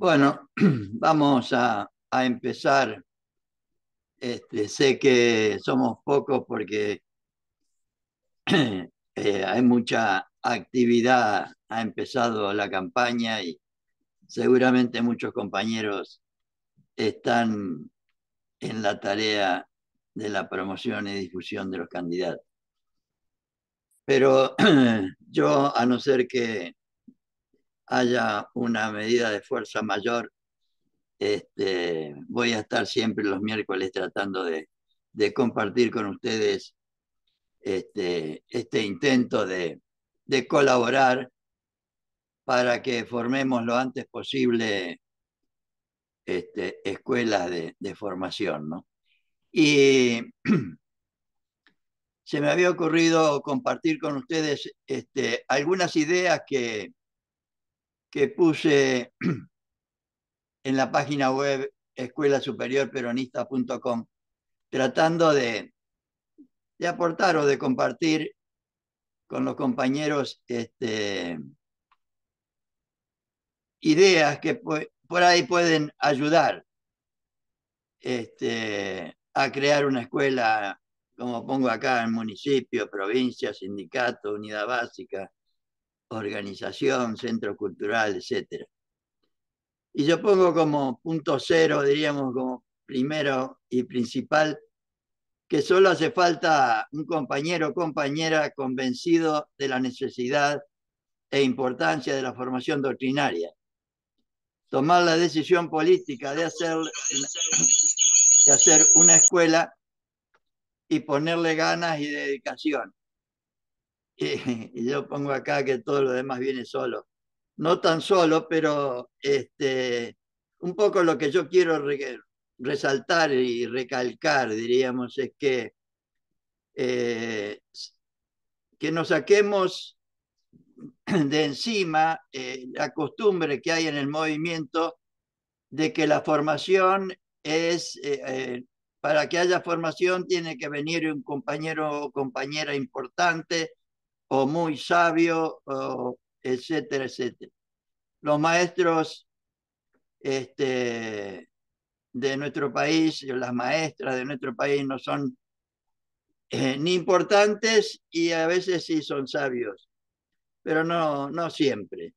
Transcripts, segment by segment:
Bueno, vamos a empezar. Sé que somos pocos porque hay mucha actividad, ha empezado la campaña y seguramente muchos compañeros están en la tarea de la promoción y difusión de los candidatos. Pero yo, a no ser que haya una medida de fuerza mayor, voy a estar siempre los miércoles tratando de compartir con ustedes este intento de colaborar para que formemos lo antes posible escuelas de formación, ¿no? Y se me había ocurrido compartir con ustedes algunas ideas que puse en la página web escuelasuperiorperonista.com, tratando de aportar o de compartir con los compañeros ideas que por ahí pueden ayudar a crear una escuela, como pongo acá, en municipio, provincia, sindicato, unidad básica, organización, centro cultural, etcétera. Y yo pongo como punto cero, diríamos, como primero y principal, que solo hace falta un compañero o compañera convencido de la necesidad e importancia de la formación doctrinaria, tomar la decisión política de hacer una escuela y ponerle ganas y dedicación. Y yo pongo acá que todo lo demás viene solo. No tan solo, pero un poco lo que yo quiero resaltar y recalcar, diríamos, es eh, que nos saquemos de encima la costumbre que hay en el movimiento de que la formación para que haya formación tiene que venir un compañero o compañera importante o muy sabio, o etcétera, etcétera. Los maestros de nuestro país, las maestras de nuestro país no son ni importantes y a veces sí son sabios, pero no siempre.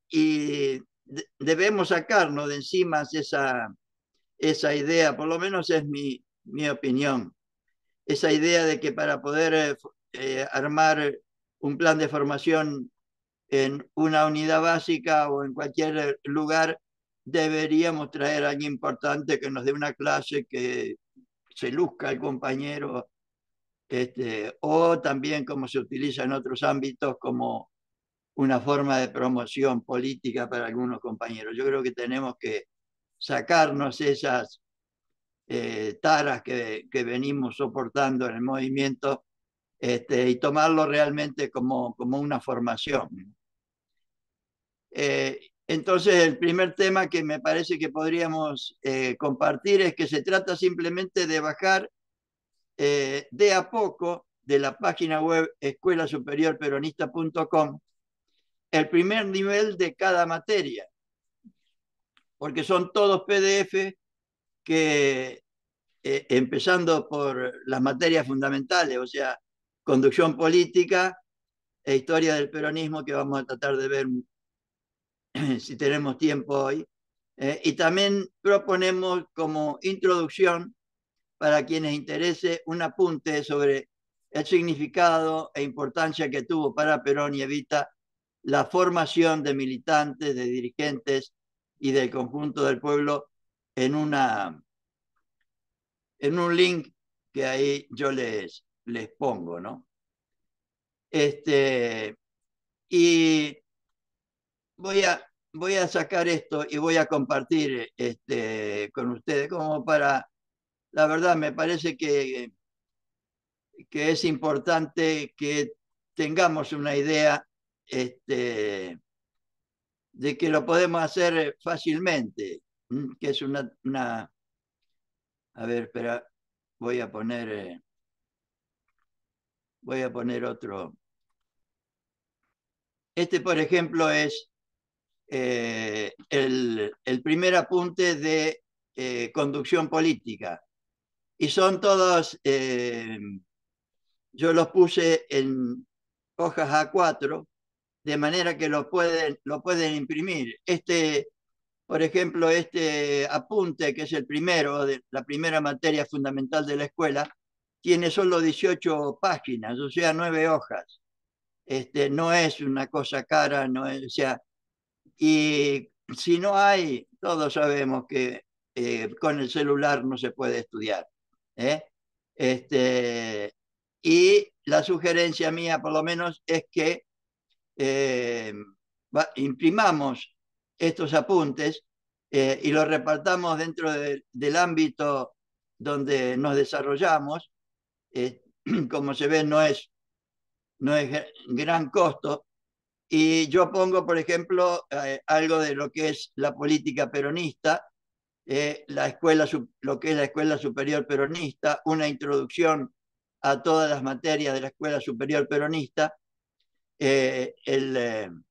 Y debemos sacarnos de encima esa idea, por lo menos es mi opinión, esa idea de que para poder armar un plan de formación en una unidad básica o en cualquier lugar, deberíamos traer a alguien importante que nos dé una clase, que se luzca el compañero, o también como se utiliza en otros ámbitos como una forma de promoción política para algunos compañeros. Yo creo que tenemos que sacarnos esas taras que venimos soportando en el movimiento, y tomarlo realmente como una formación. Entonces, el primer tema que me parece que podríamos compartir es que se trata simplemente de bajar de a poco de la página web escuelasuperiorperonista.com el primer nivel de cada materia, porque son todos PDF que, empezando por las materias fundamentales, o sea, conducción política e historia del peronismo, que vamos a tratar de ver si tenemos tiempo hoy. Y también proponemos como introducción, para quienes interese, un apunte sobre el significado e importancia que tuvo para Perón y Evita la formación de militantes, de dirigentes y del conjunto del pueblo en, en un link que ahí yo les pongo, ¿no? Y voy a sacar esto y voy a compartir con ustedes, como para, la verdad, me parece que es importante que tengamos una idea de que lo podemos hacer fácilmente, que es a ver, espera, voy a poner, voy a poner otro. Por ejemplo, es el primer apunte de conducción política. Y son todos, yo los puse en hojas A4, de manera que lo pueden imprimir. Por ejemplo, este apunte, que es el primero, de la primera materia fundamental de la escuela, tiene solo 18 páginas, o sea, 9 hojas. No es una cosa cara, no es, o sea, y si no hay, todos sabemos que con el celular no se puede estudiar. ¿Eh? Este, y la sugerencia mía, por lo menos, es que eh, imprimamos estos apuntes y los repartamos dentro del ámbito donde nos desarrollamos. Eh, como se ve, no es gran costo. Y yo pongo, por ejemplo, algo de lo que es la política peronista, lo que es la Escuela Superior Peronista, una introducción a todas las materias de la Escuela Superior Peronista, el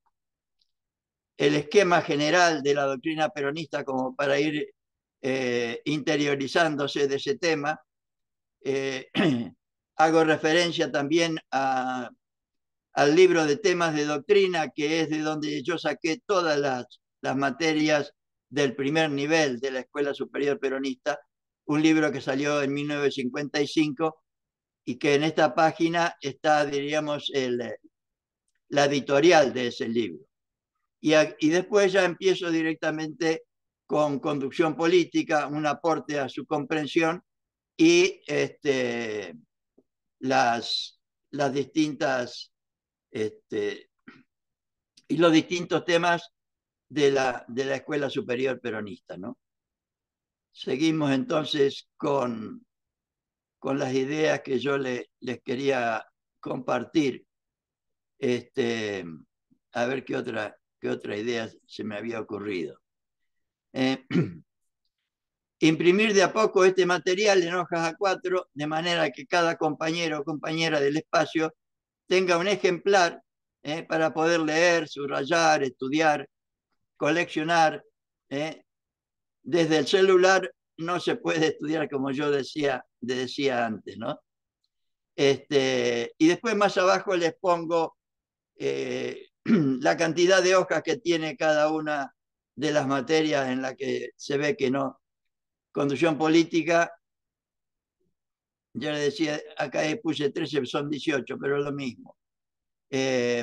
esquema general de la doctrina peronista como para ir interiorizándose de ese tema. Eh, hago referencia también al libro de temas de doctrina, que es de donde yo saqué todas las materias del primer nivel de la Escuela Superior Peronista, un libro que salió en 1955 y que en esta página está, diríamos, la editorial de ese libro. Y después ya empiezo directamente con conducción política, un aporte a su comprensión y las distintas este, y los distintos temas de la Escuela Superior Peronista, ¿no? Seguimos entonces con las ideas que yo les quería compartir. A ver qué otra idea se me había ocurrido. Eh, imprimir de a poco este material en hojas A4, de manera que cada compañero o compañera del espacio tenga un ejemplar para poder leer, subrayar, estudiar, coleccionar. Desde el celular no se puede estudiar como yo decía antes, ¿no? Y después más abajo les pongo la cantidad de hojas que tiene cada una de las materias en la que se ve que no. Conducción política, yo le decía, acá puse 13, son 18, pero es lo mismo.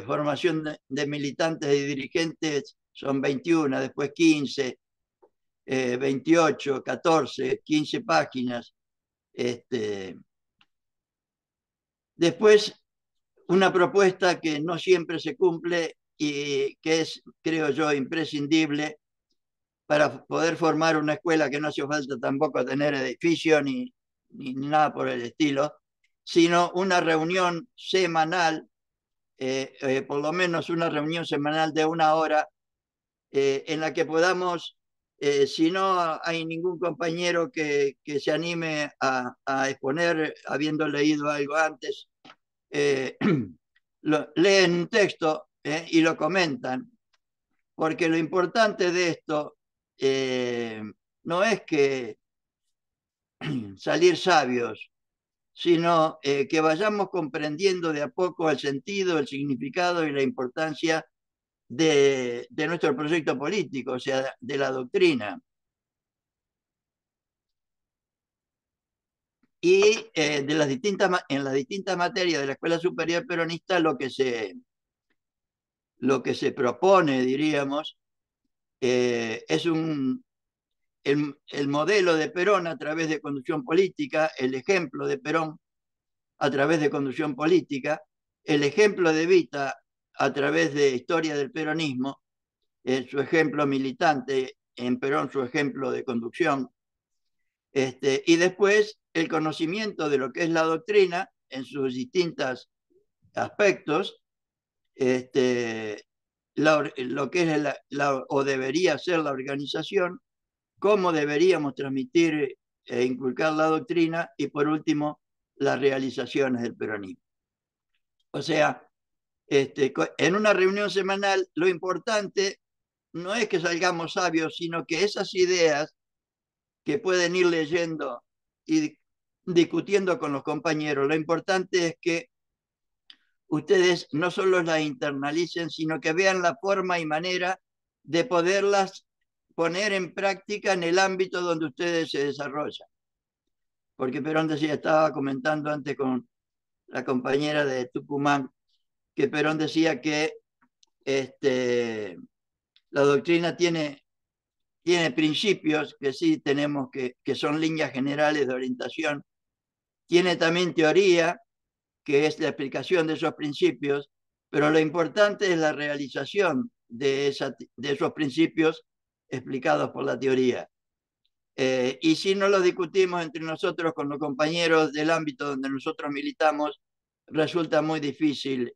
Formación de militantes y dirigentes son 21, después 15, 28, 14, 15 páginas. Después, una propuesta que no siempre se cumple y que es, creo yo, imprescindible para poder formar una escuela, que no hace falta tampoco tener edificio ni nada por el estilo, sino una reunión semanal, por lo menos una reunión semanal de 1 hora, en la que podamos, si no hay ningún compañero que se anime a exponer, habiendo leído algo antes, eh, leen un texto y lo comentan, porque lo importante de esto no es que salir sabios, sino que vayamos comprendiendo de a poco el sentido, el significado y la importancia de nuestro proyecto político, o sea, de la doctrina. Y en las distintas materias de la Escuela Superior Peronista lo que se propone, diríamos, es el modelo de Perón a través de conducción política, el ejemplo de Perón a través de conducción política, el ejemplo de Evita a través de historia del peronismo, su ejemplo militante, en Perón su ejemplo de conducción, y después el conocimiento de lo que es la doctrina en sus distintos aspectos, lo que es o debería ser la organización, cómo deberíamos transmitir e inculcar la doctrina y por último las realizaciones del peronismo. O sea, en una reunión semanal lo importante no es que salgamos sabios, sino que esas ideas que pueden ir leyendo y discutiendo con los compañeros, lo importante es que ustedes no solo las internalicen, sino que vean la forma y manera de poderlas poner en práctica en el ámbito donde ustedes se desarrollan. Porque Perón decía, estaba comentando antes con la compañera de Tucumán, que Perón decía que la doctrina tiene principios que sí tenemos que son líneas generales de orientación, tiene también teoría, que es la explicación de esos principios, pero lo importante es la realización de esos principios explicados por la teoría. Y si no lo discutimos entre nosotros con los compañeros del ámbito donde nosotros militamos, resulta muy difícil,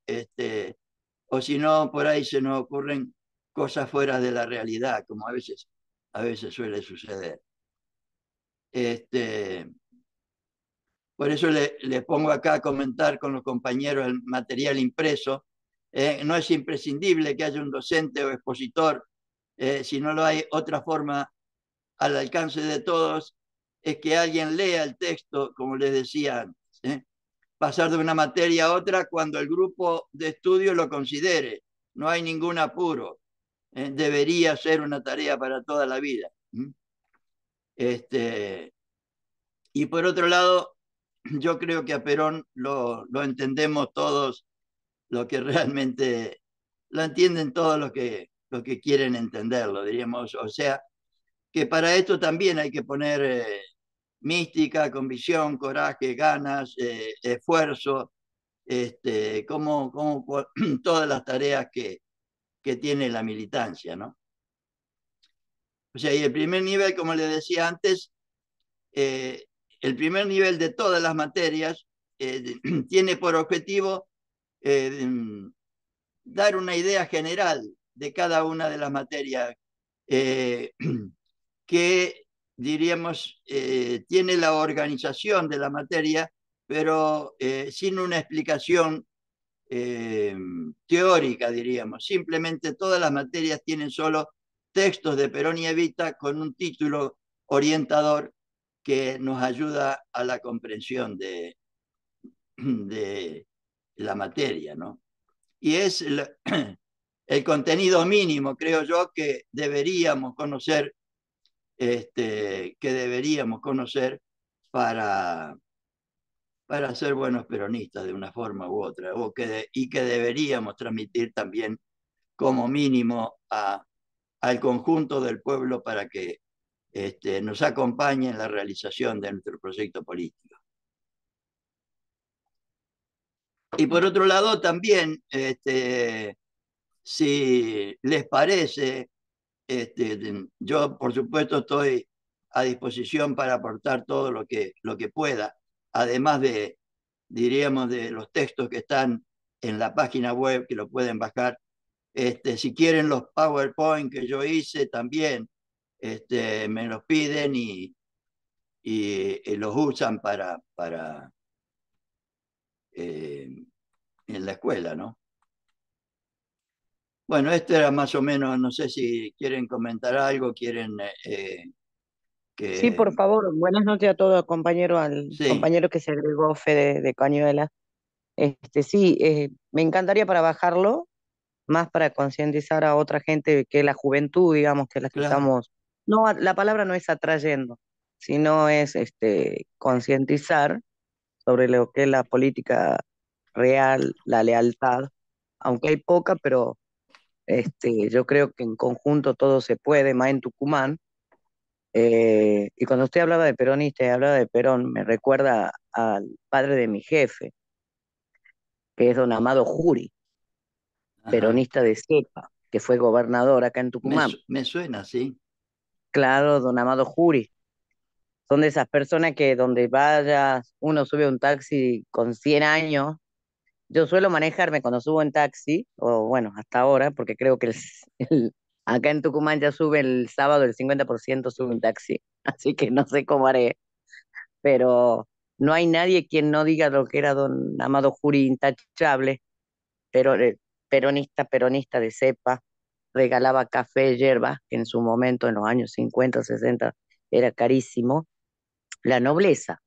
o si no, por ahí se nos ocurren cosas fuera de la realidad, como a veces suele suceder. Por eso le pongo acá a comentar con los compañeros el material impreso. No es imprescindible que haya un docente o expositor, si no lo hay, otra forma al alcance de todos es que alguien lea el texto, como les decía antes. Pasar de una materia a otra cuando el grupo de estudio lo considere. No hay ningún apuro. Debería ser una tarea para toda la vida. Este, y por otro lado, yo creo que a Perón lo entendemos todos, lo que realmente lo entienden todos los que quieren entenderlo, diríamos. O sea, que para esto también hay que poner mística, convicción, coraje, ganas, esfuerzo, como todas las tareas que tiene la militancia, ¿no? O sea, y el primer nivel, como les decía antes, eh, el primer nivel de todas las materias tiene por objetivo eh, dar una idea general de cada una de las materias eh, que, diríamos, tiene la organización de la materia, pero sin una explicación eh, teórica, diríamos. Simplemente todas las materias tienen solo textos de Perón y Evita con un título orientador que nos ayuda a la comprensión de la materia, ¿no? Y es el contenido mínimo, creo yo, que deberíamos conocer para, para ser buenos peronistas de una forma u otra, y que deberíamos transmitir también como mínimo al conjunto del pueblo para que nos acompañe en la realización de nuestro proyecto político. Y por otro lado, también, si les parece, yo por supuesto estoy a disposición para aportar todo lo que pueda, además diríamos, de los textos que están en la página web, que lo pueden bajar. Si quieren los PowerPoint que yo hice también, me los piden y los usan eh, en la escuela, ¿no? Bueno, esto era más o menos, no sé si quieren comentar algo, quieren Sí, que... por favor, buenas noches a todos, compañero, al Sí, compañero que se agregó, Fede de Cañuela. Sí, me encantaría para bajarlo, más para concientizar a otra gente que la juventud, digamos, que la que claro. estamos, no, la palabra no es atrayendo, sino es concientizar sobre lo que es la política real, la lealtad, aunque hay poca, pero yo creo que en conjunto todo se puede, más en Tucumán. Y cuando usted hablaba de peronista y hablaba de Perón, me recuerda al padre de mi jefe, que es don Amado Jury, Ajá. peronista de cepa, que fue gobernador acá en Tucumán. Me suena, sí. Claro, don Amado Jury. Son de esas personas que donde vayas, uno sube a un taxi con 100 años. Yo suelo manejarme cuando subo en taxi, o bueno, hasta ahora, porque creo que acá en Tucumán ya sube el sábado el 50% sube un taxi. Así que no sé cómo haré, pero no hay nadie quien no diga lo que era don Amado Jury intachable, pero peronista de cepa. regalaba café, yerba, que en su momento, en los años 50, 60, era carísimo. La nobleza,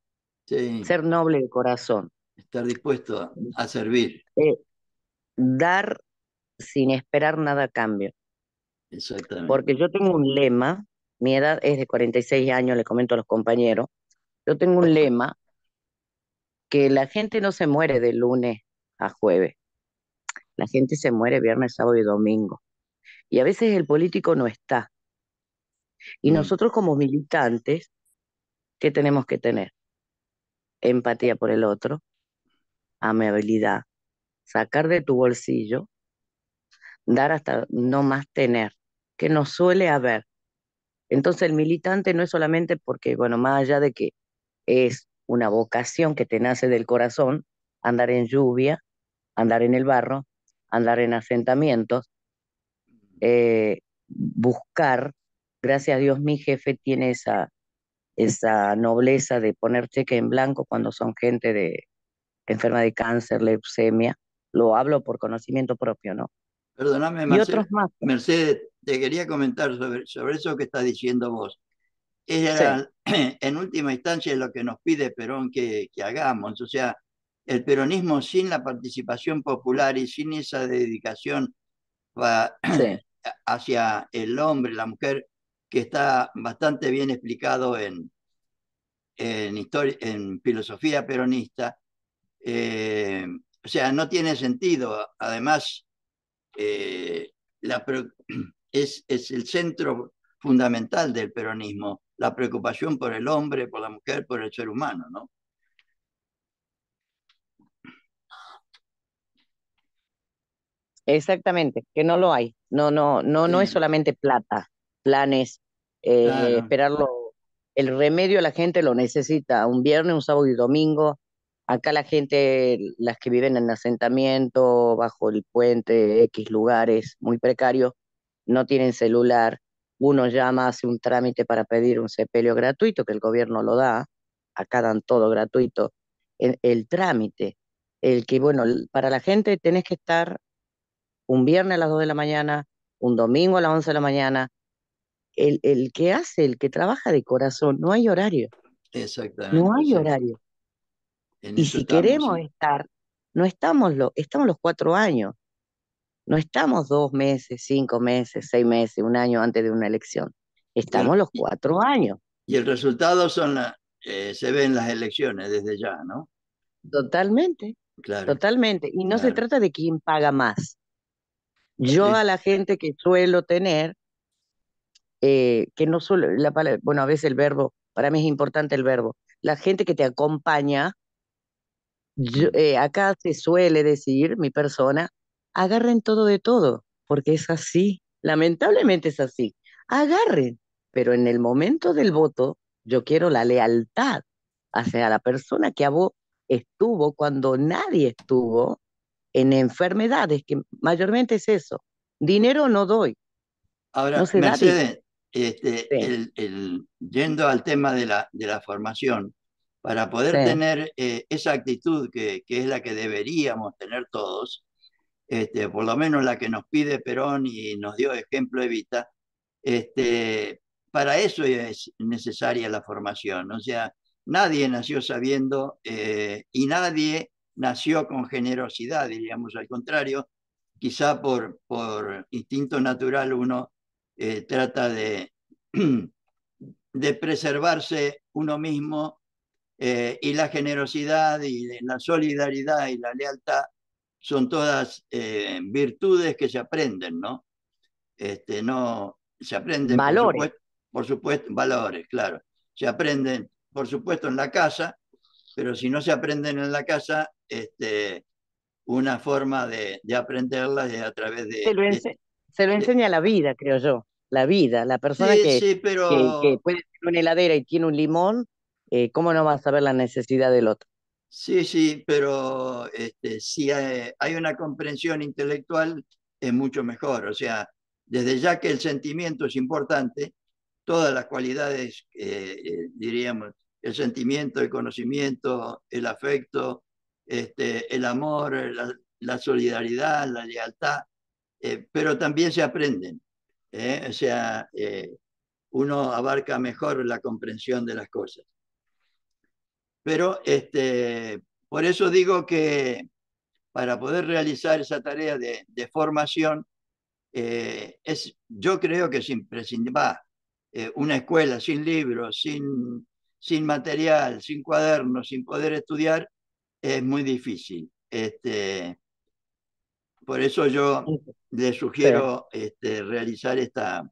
Sí, ser noble de corazón, estar dispuesto a servir, eh, dar sin esperar nada a cambio. exactamente. Porque yo tengo un lema, mi edad es de 46 años, le comento a los compañeros, yo tengo un lema que la gente no se muere de lunes a jueves, la gente se muere viernes, sábado y domingo. Y a veces el político no está. Y Mm. nosotros como militantes, ¿qué tenemos que tener? Empatía por el otro, amabilidad, sacar de tu bolsillo, dar hasta no más tener, que no suele haber. Entonces el militante no es solamente porque, bueno, más allá de que es una vocación que te nace del corazón, andar en lluvia, andar en el barro, andar en asentamientos, buscar, gracias a Dios mi jefe tiene esa nobleza de poner cheque en blanco cuando son gente enferma de cáncer, leucemia, lo hablo por conocimiento propio, ¿no? Perdóname, Y otros Marcel, más. Mercedes, te quería comentar sobre eso que estás diciendo vos. Sí, Era, en última instancia, lo que nos pide Perón que hagamos. O sea, el peronismo sin la participación popular y sin esa dedicación va- sí. hacia el hombre, la mujer, que está bastante bien explicado en filosofía peronista, eh, o sea, no tiene sentido. Además, eh, la es el centro fundamental del peronismo, la preocupación por el hombre, por la mujer, por el ser humano, ¿no? Exactamente, que no lo hay. No, no, no, no es Sí, solamente plata, planes, claro. esperarlo. El remedio la gente lo necesita un viernes, un sábado y domingo. Acá la gente, las que viven en asentamiento, bajo el puente, X lugares muy precarios, no tienen celular. Uno llama, hace un trámite para pedir un sepelio gratuito, que el gobierno lo da. Acá dan todo gratuito. El trámite, el que, bueno, para la gente tenés que estar un viernes a las 2 de la mañana, un domingo a las 11 de la mañana. El que hace, el que trabaja de corazón, no hay horario, no Exactamente, hay sí. horario. En Y eso si estamos, queremos sí. estar, no estamos, estamos los 4 años, no estamos 2 meses, 5 meses, 6 meses, un año antes de una elección. Y Estamos el, los 4 años, y el resultado se ve en las elecciones desde ya, ¿no? totalmente, Claro, totalmente. Y no se claro. trata de quién paga más. Yo a Sí, la gente que suelo tener, que no solo, la palabra, bueno, a veces el verbo, para mí es importante el verbo, la gente que te acompaña, mm, acá se suele decir, mi persona, agarren todo de todo, porque es así, lamentablemente es así, agarren, pero en el momento del voto yo quiero la lealtad hacia la persona que a vos estuvo cuando nadie estuvo en enfermedades, que mayormente es eso, dinero no doy, no ahora, se da dinero. Mercedes, yendo al tema de la formación, para poder Sí. tener esa actitud que es la que deberíamos tener todos, por lo menos la que nos pide Perón y nos dio ejemplo Evita, este, para eso es necesaria la formación. O sea, nadie nació sabiendo y nadie nació con generosidad, diríamos al contrario. Quizá por instinto natural uno trata de preservarse uno mismo y la generosidad y la solidaridad y la lealtad son todas virtudes que se aprenden, ¿no? No se aprenden, Valores. por supuesto, valores, claro. Se aprenden, por supuesto, en la casa, pero si no se aprenden en la casa, una forma de aprenderlas es a través Se lo, ense- Se lo de- enseña la vida, creo yo. La vida, la persona sí, sí, que pero puede tener una heladera y tiene un limón, ¿cómo no va a saber la necesidad del otro? sí, sí, pero si hay una comprensión intelectual, es mucho mejor. O sea, desde ya que el sentimiento es importante, todas las cualidades, diríamos, el sentimiento, el conocimiento, el afecto, el amor, la solidaridad, la lealtad, pero también se aprenden. O sea, uno abarca mejor la comprensión de las cosas. Pero por eso digo que para poder realizar esa tarea de formación, yo creo que es imprescindible. Una escuela sin libros, sin material, sin cuadernos, sin poder estudiar, es muy difícil. Por eso yo le Sí. sugiero realizar esta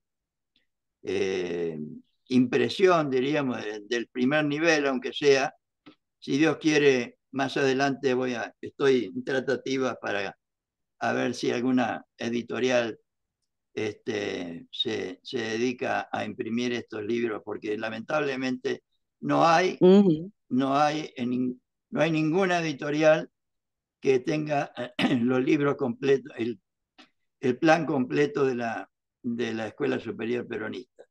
eh, impresión, diríamos, del primer nivel, aunque sea. Si Dios quiere, más adelante estoy en tratativas para a ver si alguna editorial se dedica a imprimir estos libros, porque lamentablemente no hay, Ujú. no hay, no hay ninguna editorial que tenga los libros completos, el plan completo de la Escuela Superior Peronista.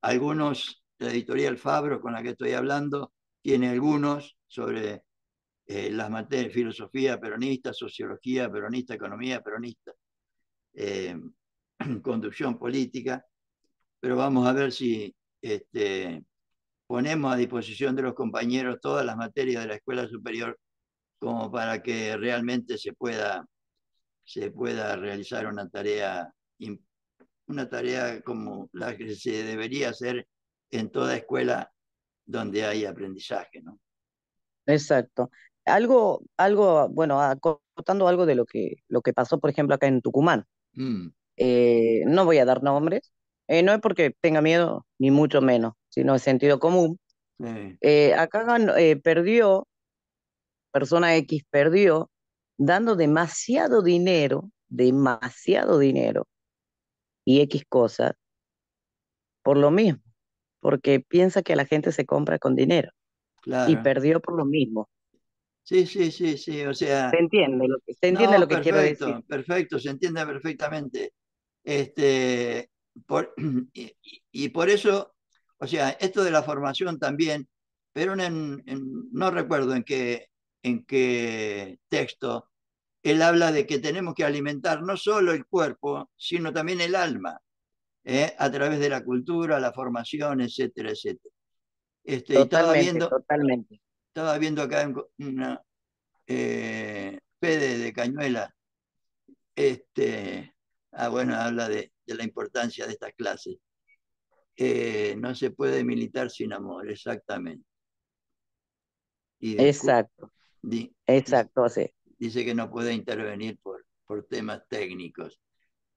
Algunos, la editorial Fabro, con la que estoy hablando, tiene algunos sobre las materias, filosofía peronista, sociología peronista, economía peronista, eh, conducción política, pero vamos a ver si ponemos a disposición de los compañeros todas las materias de la escuela superior como para que realmente se pueda realizar una tarea como la que se debería hacer en toda escuela donde hay aprendizaje, ¿no? Exacto. Algo, bueno, acotando algo de lo que pasó, por ejemplo, acá en Tucumán. Mm, No voy a dar nombres, no es porque tenga miedo, ni mucho menos, sino es sentido común. sí, Acá perdió, persona X perdió, dando demasiado dinero y X cosas, por lo mismo, porque piensa que la gente se compra con dinero y claro. perdió por lo mismo. Sí, sí, sí, sí. O sea, Se entiende no, lo que quiero decir. perfecto, perfecto, se entiende perfectamente. Este, por, y por eso, o sea, esto de la formación también, pero no recuerdo en qué texto, él habla de que tenemos que alimentar no solo el cuerpo, sino también el alma, a través de la cultura, la formación, etcétera, etcétera. Y Totalmente, totalmente. estaba viendo acá una Fede de Cañuela, bueno, habla de la importancia de estas clases. No se puede militar sin amor, exactamente. Y Exacto, di- exacto, sí. dice que no puede intervenir por temas técnicos.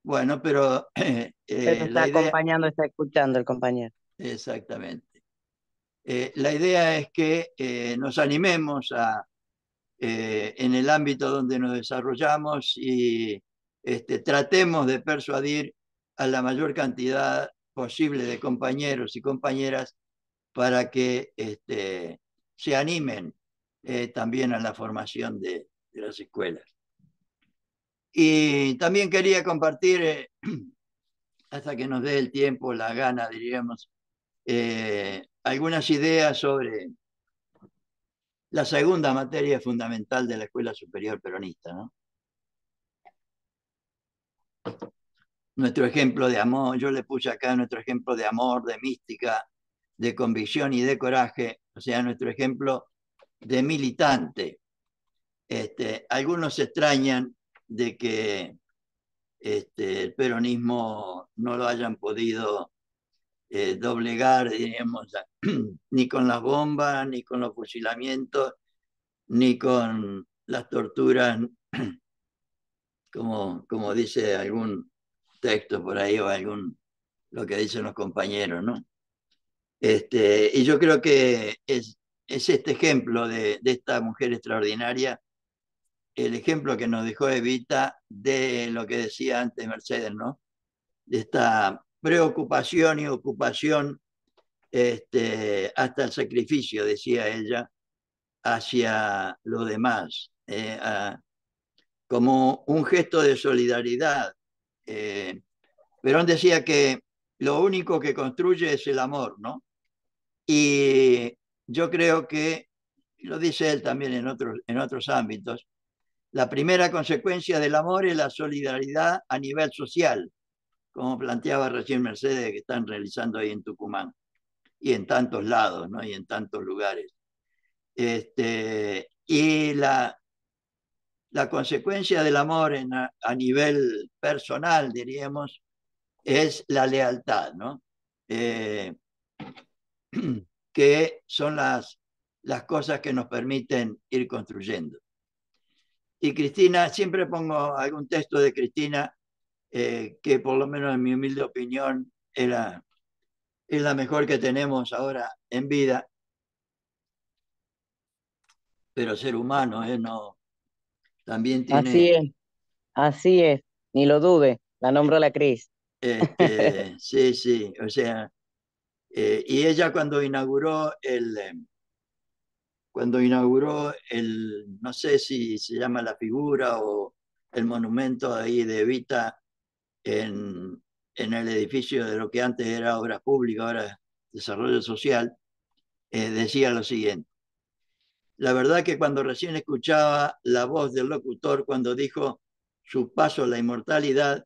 Bueno, pero Pero está la idea, acompañando, está escuchando el compañero. exactamente. La idea es que nos animemos en el ámbito donde nos desarrollamos y tratemos de persuadir a la mayor cantidad posible de compañeros y compañeras para que se animen también a la formación de las escuelas. Y también quería compartir, hasta que nos dé el tiempo, la gana, diríamos, algunas ideas sobre la segunda materia fundamental de la Escuela Superior Peronista, ¿no? Nuestro ejemplo de amor, yo le puse acá nuestro ejemplo de amor, de mística, de convicción y de coraje, o sea, nuestro ejemplo de militante. Algunos se extrañan de que el peronismo no lo hayan podido doblegar, diríamos, ni con las bombas, ni con los fusilamientos, ni con las torturas, como dice algún texto por ahí o lo que dicen los compañeros, ¿no? Y yo creo que es este ejemplo de esta mujer extraordinaria, el ejemplo que nos dejó Evita de lo que decía antes Mercedes, ¿no? De esta preocupación y ocupación hasta el sacrificio, decía ella, hacia lo demás, como un gesto de solidaridad. Eh, Perón decía que lo único que construye es el amor, ¿no? Y yo creo que, lo dice él también en otros ámbitos, La primera consecuencia del amor es la solidaridad a nivel social, como planteaba recién Mercedes, que están realizando ahí en Tucumán y en tantos lados, ¿no? Y en tantos lugares. Y la consecuencia del amor a nivel personal, diríamos, es la lealtad, ¿no? Eh, que son las cosas que nos permiten ir construyendo. Y Cristina, siempre pongo algún texto de Cristina que por lo menos en mi humilde opinión es la mejor que tenemos ahora en vida, pero ser humano, no, también Así tiene, es, así es, ni lo dude, la nombro la Cris. sí, sí, o sea, y ella cuando inauguró no sé si se llama la figura o el monumento ahí de Evita en el edificio de lo que antes era obra pública, ahora desarrollo social, decía lo siguiente. La verdad que cuando recién escuchaba la voz del locutor cuando dijo su paso a la inmortalidad,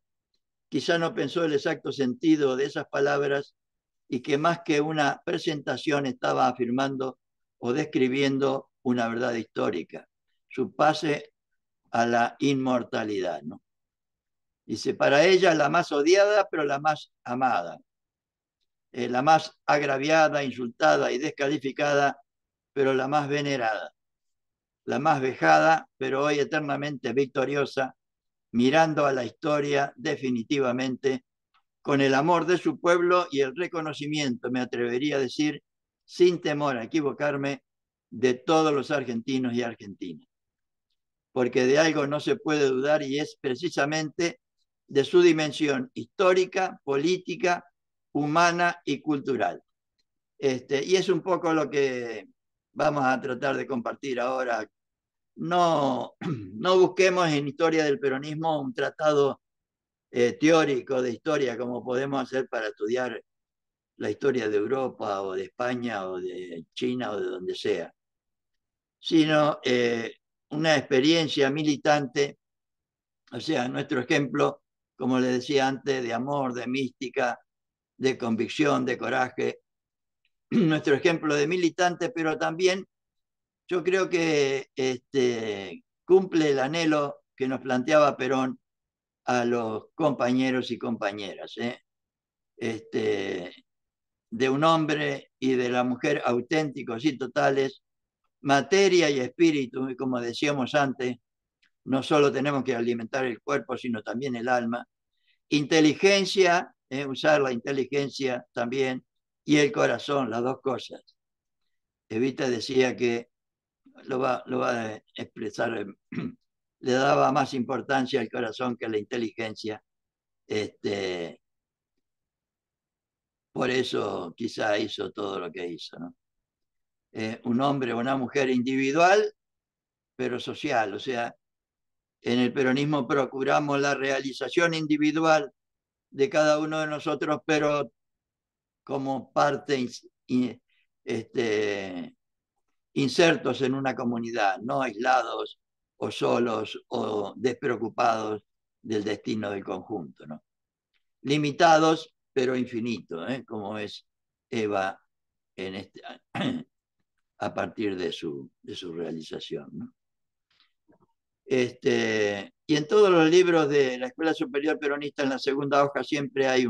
quizá no pensó el exacto sentido de esas palabras y que más que una presentación estaba afirmando o describiendo una verdad histórica, su pase a la inmortalidad, ¿no? Dice, para ella la más odiada, pero la más amada, la más agraviada, insultada y descalificada, pero la más venerada, la más vejada, pero hoy eternamente victoriosa, mirando a la historia definitivamente con el amor de su pueblo y el reconocimiento, me atrevería a decir, sin temor a equivocarme, de todos los argentinos y argentinas. Porque de algo no se puede dudar y es precisamente de su dimensión histórica, política, humana y cultural. Y es un poco lo que vamos a tratar de compartir ahora. No, no busquemos en historia del peronismo un tratado teórico de historia como podemos hacer para estudiar la historia de Europa o de España o de China o de donde sea, sino una experiencia militante, o sea, nuestro ejemplo, como le decía antes, de amor, de mística, de convicción, de coraje, nuestro ejemplo de militante, pero también yo creo que cumple el anhelo que nos planteaba Perón a los compañeros y compañeras, de un hombre y de la mujer auténticos y totales, materia y espíritu, y como decíamos antes, no solo tenemos que alimentar el cuerpo, sino también el alma, inteligencia, usar la inteligencia también, y el corazón, las dos cosas. Evita decía que lo va a expresar, le daba más importancia al corazón que a la inteligencia. Este, por eso quizá hizo todo lo que hizo, ¿no? Un hombre o una mujer individual, pero social. O sea, en el peronismo procuramos la realización individual de cada uno de nosotros, pero como parte este, insertos en una comunidad, no aislados o solos o despreocupados del destino del conjunto, ¿no? Limitados, pero infinitos, como es Eva en a partir de su realización, ¿no? Y en todos los libros de la Escuela Superior Peronista, en la segunda hoja, siempre hay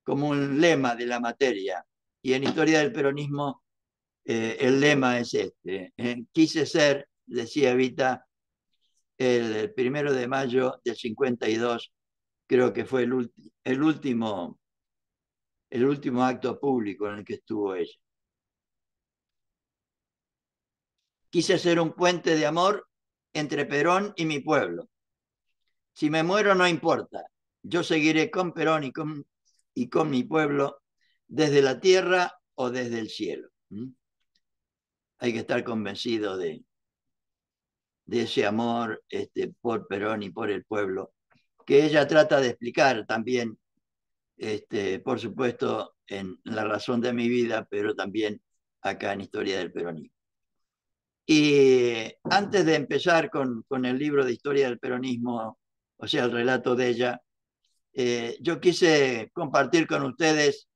como un lema de la materia. Y en Historia del Peronismo, el lema es este. Quise ser, decía Evita, el 1 de mayo del 52, creo que fue el último acto público en el que estuvo ella. Quise ser un puente de amor entre Perón y mi pueblo. Si me muero no importa, yo seguiré con Perón y con mi pueblo desde la tierra o desde el cielo. Hay que estar convencido de ese amor por Perón y por el pueblo, que ella trata de explicar también, por supuesto, en La razón de mi vida, pero también acá en Historia del Peronismo. Y antes de empezar con el libro de historia del peronismo, o sea, el relato de ella, yo quise compartir con ustedes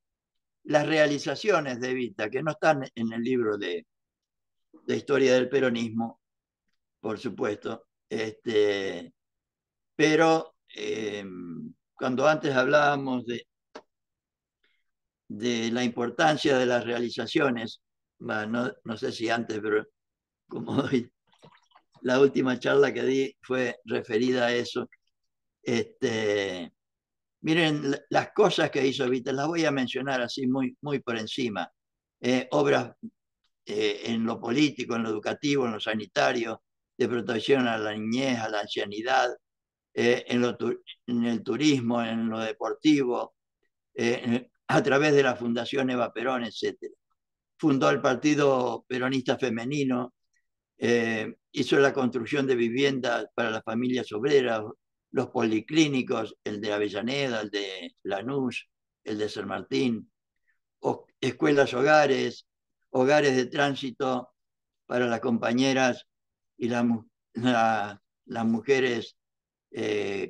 las realizaciones de Evita, que no están en el libro de historia del peronismo, por supuesto, pero cuando antes hablábamos de la importancia de las realizaciones, bueno, no sé si antes, pero como hoy, la última charla que di fue referida a eso. Miren, las cosas que hizo Evita, las voy a mencionar así muy, muy por encima. Obras en lo político, en lo educativo, en lo sanitario, de protección a la niñez, a la ancianidad, en el turismo, en lo deportivo, a través de la Fundación Eva Perón, etc. Fundó el Partido Peronista Femenino, hizo la construcción de viviendas para las familias obreras, los policlínicos, el de Avellaneda, el de Lanús, el de San Martín, escuelas hogares, hogares de tránsito para las compañeras y las mujeres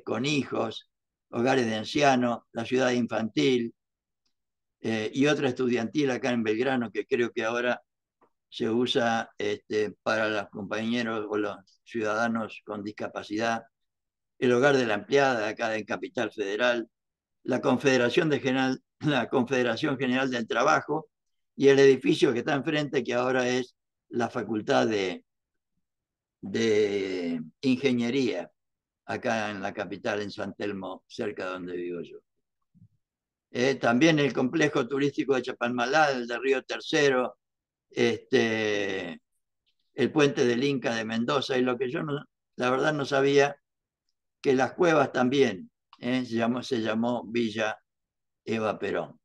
con hijos, hogares de ancianos, la ciudad infantil y otra estudiantil acá en Belgrano que creo que ahora se usa para los compañeros o los ciudadanos con discapacidad, el hogar de la empleada acá en Capital Federal, la Confederación General del Trabajo y el edificio que está enfrente que ahora es la Facultad de Ingeniería acá en la capital, en San Telmo, cerca de donde vivo yo. También el complejo turístico de Chapalmalal, el de Río Tercero, el puente del Inca de Mendoza, y lo que yo no, la verdad no sabía, que las cuevas también, se llamó Villa Eva Perón.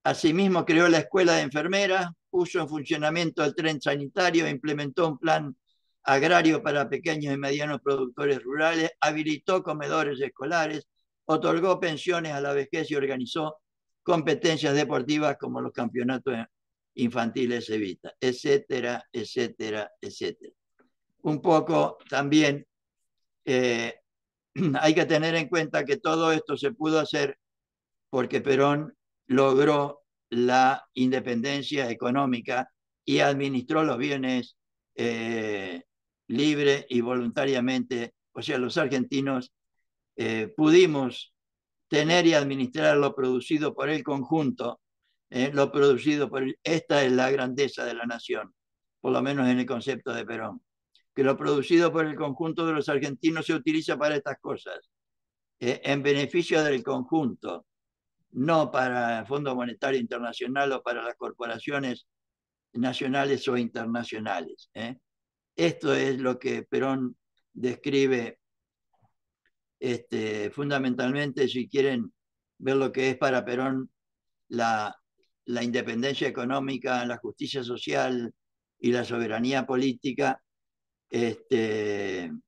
Asimismo creó la escuela de enfermeras, puso en funcionamiento el tren sanitario, implementó un plan agrario para pequeños y medianos productores rurales, habilitó comedores escolares, otorgó pensiones a la vejez y organizó competencias deportivas como los campeonatos infantiles Evita, etcétera, etcétera, etcétera. Un poco también hay que tener en cuenta que todo esto se pudo hacer porque Perón logró la independencia económica y administró los bienes libre y voluntariamente. O sea, los argentinos pudimos tener y administrar lo producido por el conjunto, lo producido por esta es la grandeza de la nación, por lo menos en el concepto de Perón, que lo producido por el conjunto de los argentinos se utiliza para estas cosas, en beneficio del conjunto, no para el Fondo Monetario Internacional o para las corporaciones nacionales o internacionales. Esto es lo que Perón describe fundamentalmente, si quieren ver lo que es para Perón la independencia económica, la justicia social y la soberanía política, están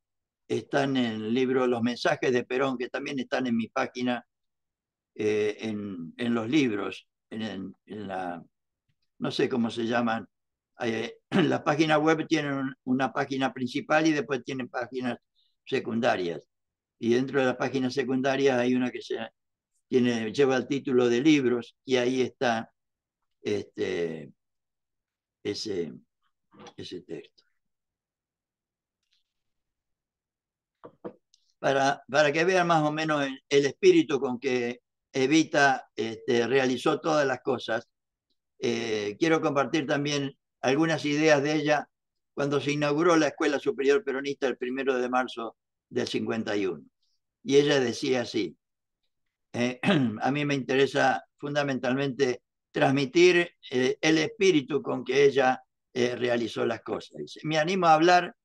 en el libro Los mensajes de Perón, que también están en mi página, en los libros, no sé cómo se llaman. Las páginas web tienen una página principal y después tienen páginas secundarias. Y dentro de las páginas secundarias hay una que lleva el título de libros y ahí está ese, ese texto. Para que vean más o menos el espíritu con que Evita realizó todas las cosas, quiero compartir también algunas ideas de ella cuando se inauguró la Escuela Superior Peronista el 1 de marzo del 51. Y ella decía así, a mí me interesa fundamentalmente transmitir el espíritu con que ella realizó las cosas. Dice, me animo a hablar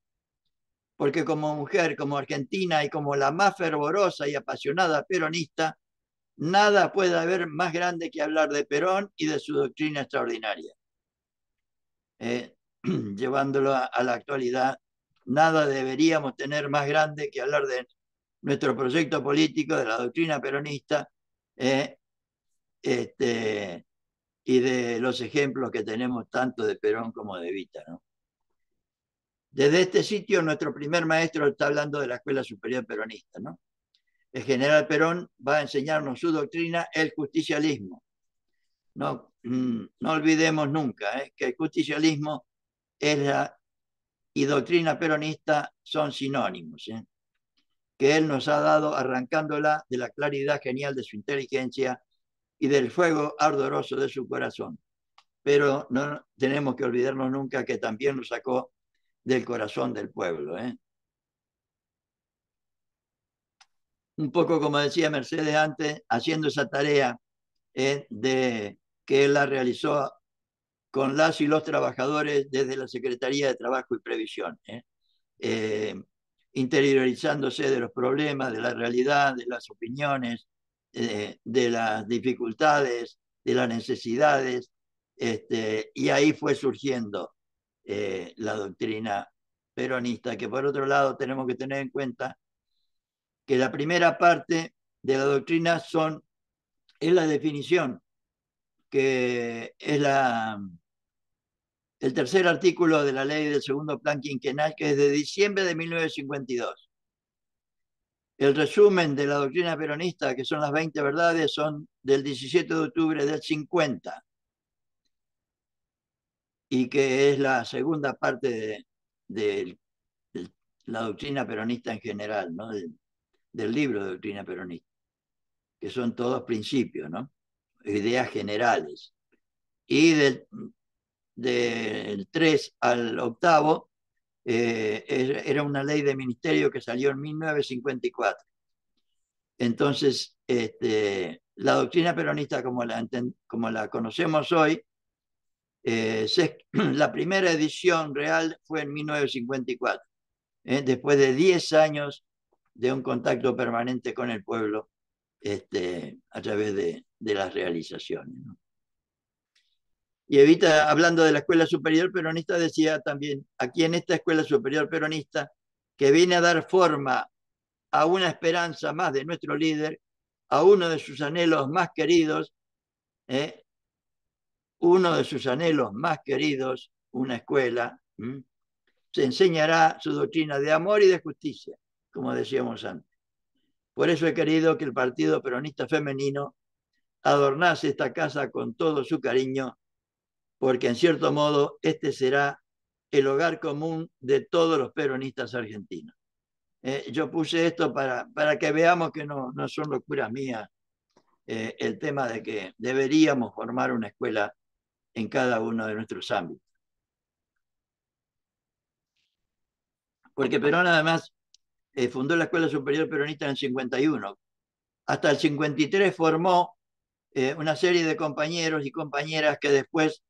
porque como mujer, como argentina y como la más fervorosa y apasionada peronista, nada puede haber más grande que hablar de Perón y de su doctrina extraordinaria. Llevándolo a la actualidad, nada deberíamos tener más grande que hablar de nuestro proyecto político, de la doctrina peronista, y de los ejemplos que tenemos tanto de Perón como de Evita, ¿no? Desde este sitio, nuestro primer maestro está hablando de la Escuela Superior Peronista, ¿no? El general Perón va a enseñarnos su doctrina, el justicialismo. No, no olvidemos nunca que el justicialismo es y doctrina peronista son sinónimos, que él nos ha dado arrancándola de la claridad genial de su inteligencia y del fuego ardoroso de su corazón. Pero no tenemos que olvidarnos nunca que también nos sacó del corazón del pueblo. Un poco como decía Mercedes antes, haciendo esa tarea de que él la realizó con las y los trabajadores desde la Secretaría de Trabajo y Previsión, eh, interiorizándose de los problemas, de la realidad, de las opiniones, de las dificultades, de las necesidades, y ahí fue surgiendo la doctrina peronista, que por otro lado tenemos que tener en cuenta que la primera parte de la doctrina es la definición, que es el tercer artículo de la ley del segundo plan quinquenal, que es de diciembre de 1952. El resumen de la doctrina peronista, que son las 20 verdades, son del 17 de octubre del 50, y que es la segunda parte de la doctrina peronista en general, ¿no? Del libro de doctrina peronista, que son todos principios, ¿no? Ideas generales. Y del 3 al octavo era una ley de ministerio que salió en 1954. Entonces, la doctrina peronista como la conocemos hoy, la primera edición real fue en 1954, después de 10 años de un contacto permanente con el pueblo a través de las realizaciones, ¿no? Y Evita, hablando de la Escuela Superior Peronista, decía también, aquí en esta Escuela Superior Peronista, que viene a dar forma a una esperanza más de nuestro líder, a uno de sus anhelos más queridos, uno de sus anhelos más queridos, una escuela, se enseñará su doctrina de amor y de justicia, como decíamos antes. Por eso he querido que el Partido Peronista Femenino adornase esta casa con todo su cariño, porque en cierto modo este será el hogar común de todos los peronistas argentinos. Yo puse esto para que veamos que no son locuras mías, el tema de que deberíamos formar una escuela en cada uno de nuestros ámbitos. Porque Perón además fundó la Escuela Superior Peronista en el 51. Hasta el 53 formó una serie de compañeros y compañeras que después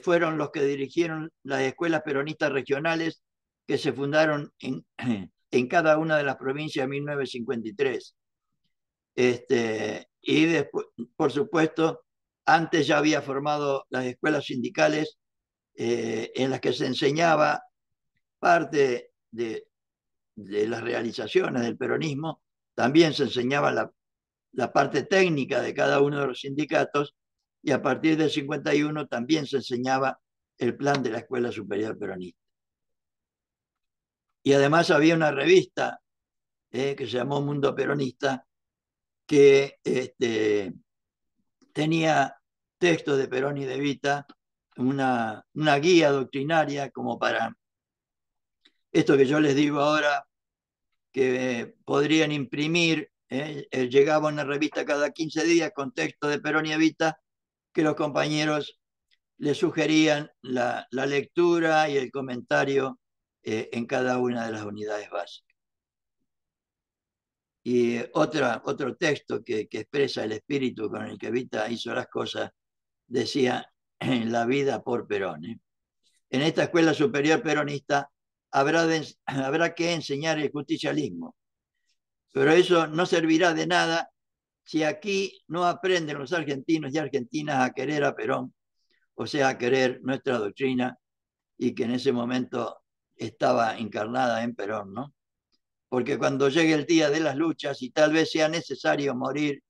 fueron los que dirigieron las escuelas peronistas regionales que se fundaron en cada una de las provincias en 1953. Y después, por supuesto, antes ya había formado las escuelas sindicales en las que se enseñaba parte de las realizaciones del peronismo, también se enseñaba la parte técnica de cada uno de los sindicatos, y a partir del 51 también se enseñaba el plan de la Escuela Superior Peronista. Y además había una revista que se llamó Mundo Peronista, que tenía textos de Perón y de Evita, una guía doctrinaria como para esto que yo les digo ahora, que podrían imprimir. Llegaba una revista cada 15 días con texto de Perón y Evita, que los compañeros le sugerían la lectura y el comentario en cada una de las unidades básicas. Y otro texto que expresa el espíritu con el que Evita hizo las cosas, decía, la vida por Perón. En esta escuela superior peronista habrá que enseñar el justicialismo, pero eso no servirá de nada si aquí no aprenden los argentinos y argentinas a querer a Perón, o sea, a querer nuestra doctrina, y que en ese momento estaba encarnada en Perón, ¿no? Porque cuando llegue el día de las luchas y tal vez sea necesario morir,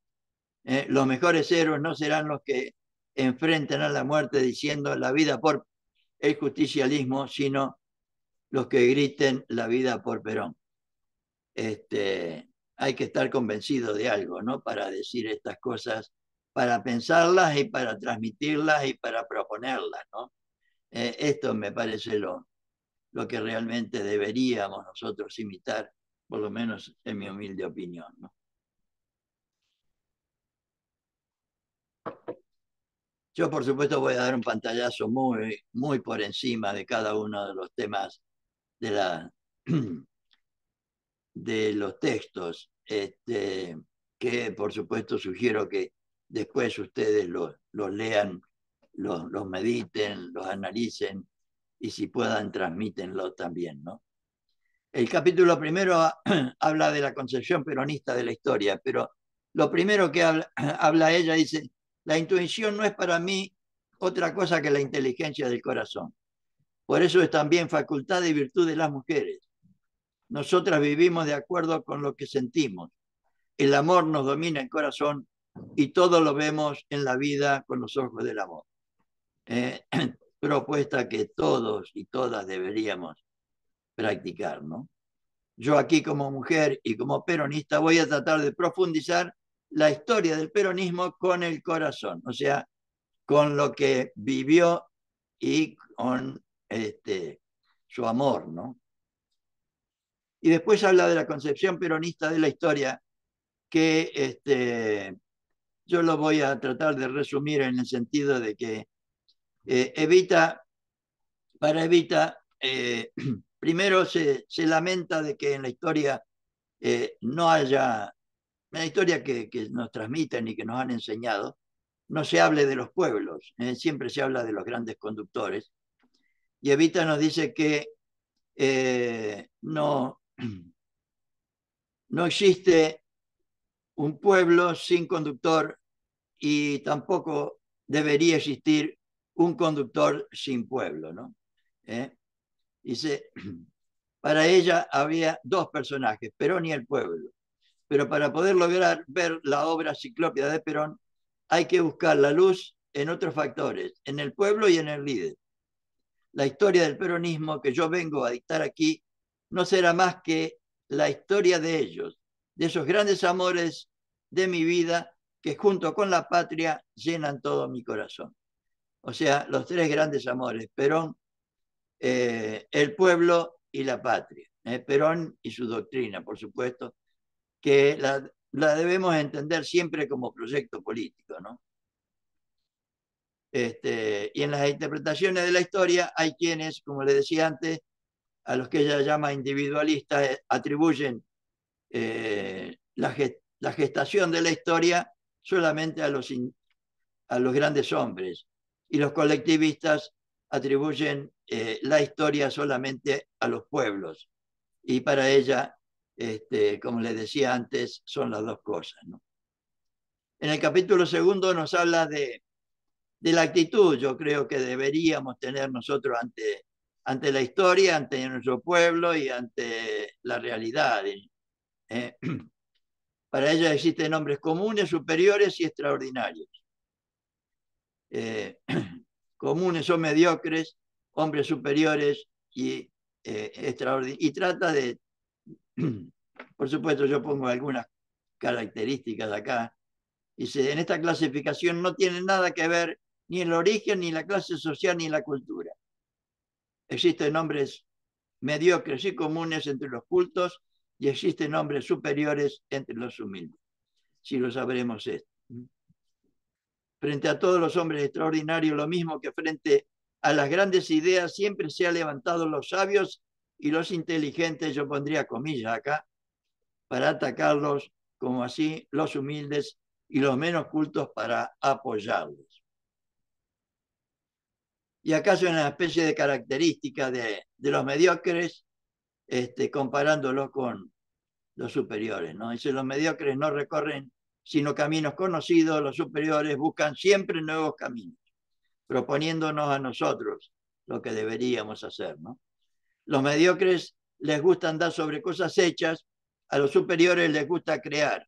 los mejores héroes no serán los que enfrenten a la muerte diciendo la vida por el justicialismo, sino los que griten la vida por Perón. Hay que estar convencido de algo, ¿no? Para decir estas cosas, para pensarlas y para transmitirlas y para proponerlas, ¿no? Esto me parece lo que realmente deberíamos nosotros imitar, por lo menos en mi humilde opinión, ¿no? Yo, por supuesto, voy a dar un pantallazo muy por encima de cada uno de los temas de, de los textos, que por supuesto sugiero que después ustedes los lean, los mediten, los analicen y si puedan transmítenlo también, ¿no? El capítulo primero habla de la concepción peronista de la historia, pero lo primero que habla ella dice, la intuición no es para mí otra cosa que la inteligencia del corazón. Por eso es también facultad y virtud de las mujeres. Nosotras vivimos de acuerdo con lo que sentimos. El amor nos domina el corazón y todo lo vemos en la vida con los ojos del amor. Propuesta que todos y todas deberíamos practicar, ¿no? Yo aquí como mujer y como peronista voy a tratar de profundizar la historia del peronismo con el corazón, o sea, con lo que vivió y con su amor, ¿no? Y después habla de la concepción peronista de la historia, que yo lo voy a tratar de resumir en el sentido de que para Evita, primero se lamenta de que en la historia no haya, en la historia que nos transmiten y que nos han enseñado, no se hable de los pueblos, siempre se habla de los grandes conductores. Y Evita nos dice que no, no existe un pueblo sin conductor y tampoco debería existir un conductor sin pueblo, ¿no? Dice, para ella había dos personajes, Perón y el pueblo, pero para poder lograr ver la obra ciclópea de Perón hay que buscar la luz en otros factores, en el pueblo y en el líder. La historia del peronismo que yo vengo a dictar aquí no será más que la historia de ellos, de esos grandes amores de mi vida que junto con la patria llenan todo mi corazón. O sea, los tres grandes amores, Perón, el pueblo y la patria. Perón y su doctrina, por supuesto, que la debemos entender siempre como proyecto político, ¿no? Y en las interpretaciones de la historia hay quienes, como le decía antes, a los que ella llama individualistas, atribuyen la gestación de la historia solamente a los grandes hombres y los colectivistas atribuyen la historia solamente a los pueblos. Y para ella, como les decía antes, son las dos cosas, ¿no? En el capítulo segundo nos habla de la actitud, yo creo que deberíamos tener nosotros ante la historia, ante nuestro pueblo y ante la realidad. Eh, para ella existen hombres comunes, superiores y extraordinarios. Comunes o mediocres, hombres superiores y extraordinarios. Y trata de, por supuesto, yo pongo algunas características acá. Dice, en esta clasificación no tiene nada que ver ni el origen, ni la clase social, ni la cultura. Existen hombres mediocres y comunes entre los cultos y existen hombres superiores entre los humildes. Si lo sabremos esto. Frente a todos los hombres extraordinarios, lo mismo que frente a las grandes ideas, siempre se han levantado los sabios y los inteligentes, yo pondría comillas acá, para atacarlos, como así los humildes y los menos cultos para apoyarlos. Y acaso una especie de característica de los mediocres, comparándolos con los superiores, ¿no? Dice, los mediocres no recorren sino caminos conocidos, los superiores buscan siempre nuevos caminos, proponiéndonos a nosotros lo que deberíamos hacer, ¿no? Los mediocres les gusta andar sobre cosas hechas, a los superiores les gusta crear.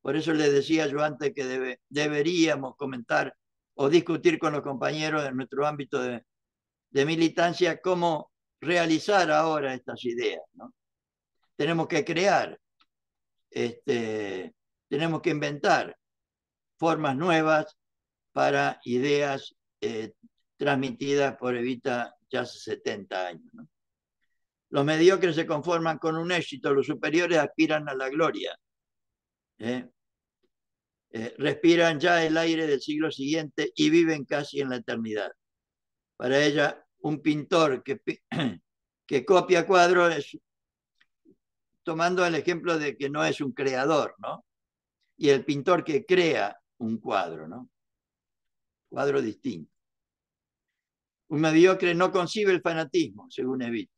Por eso les decía yo antes que deberíamos comentar o discutir con los compañeros de nuestro ámbito de militancia cómo realizar ahora estas ideas, ¿no? Tenemos que crear, tenemos que inventar formas nuevas para ideas transmitidas por Evita ya hace 70 años, ¿no? Los mediocres se conforman con un éxito, los superiores aspiran a la gloria. Respiran ya el aire del siglo siguiente y viven casi en la eternidad. Para ella, un pintor que copia cuadros es, tomando el ejemplo de que no es un creador, ¿no? Y el pintor que crea un cuadro, ¿no? Cuadro distinto. Un mediocre no concibe el fanatismo, según Evita.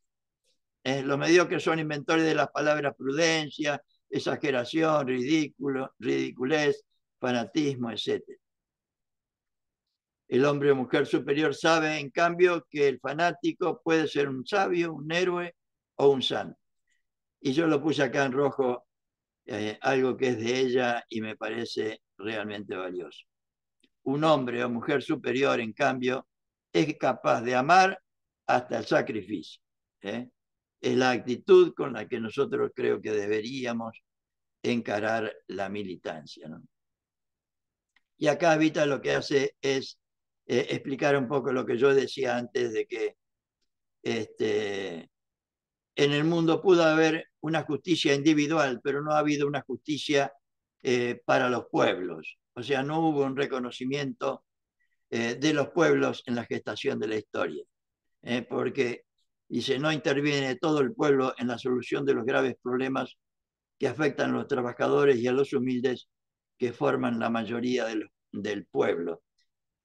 Los mediocres son inventores de las palabras prudencia, exageración, ridículo, ridiculez, fanatismo, etc. El hombre o mujer superior sabe, en cambio, que el fanático puede ser un sabio, un héroe o un santo. Y yo lo puse acá en rojo, algo que es de ella y me parece realmente valioso. Un hombre o mujer superior, en cambio, es capaz de amar hasta el sacrificio. Es la actitud con la que nosotros creo que deberíamos encarar la militancia, ¿no? Y acá Vita lo que hace es explicar un poco lo que yo decía antes de que en el mundo pudo haber una justicia individual, pero no ha habido una justicia para los pueblos. O sea, no hubo un reconocimiento de los pueblos en la gestación de la historia, porque dice, no interviene todo el pueblo en la solución de los graves problemas que afectan a los trabajadores y a los humildes que forman la mayoría del pueblo.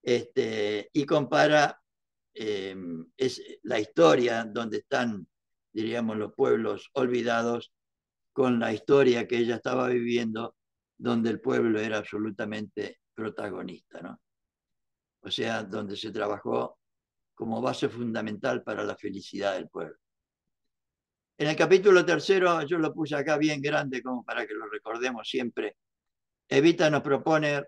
Y compara es la historia donde están, diríamos, los pueblos olvidados con la historia que ella estaba viviendo, donde el pueblo era absolutamente protagonista, ¿no? O sea, donde se trabajó como base fundamental para la felicidad del pueblo. En el capítulo tercero, yo lo puse acá bien grande como para que lo recordemos siempre, Evita nos propone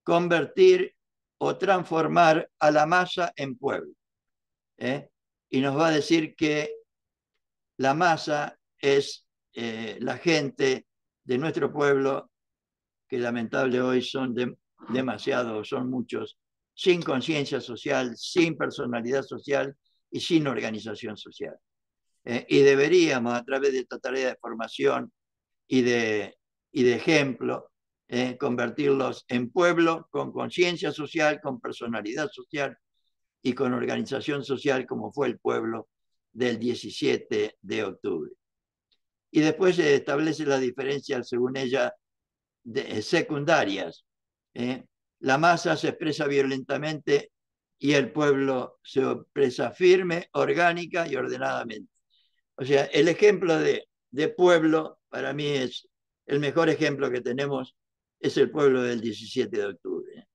convertir o transformar a la masa en pueblo. Y nos va a decir que la masa es la gente de nuestro pueblo, que lamentable hoy son demasiados, son muchos, sin conciencia social, sin personalidad social y sin organización social. Y deberíamos, a través de esta tarea de formación y de ejemplo, convertirlos en pueblo con conciencia social, con personalidad social y con organización social como fue el pueblo del 17 de octubre. Y después se establece las diferencias, según ella, secundarias. La masa se expresa violentamente y el pueblo se expresa firme, orgánica y ordenadamente. O sea, el ejemplo de pueblo, para mí es el mejor ejemplo que tenemos, es el pueblo del 17 de octubre.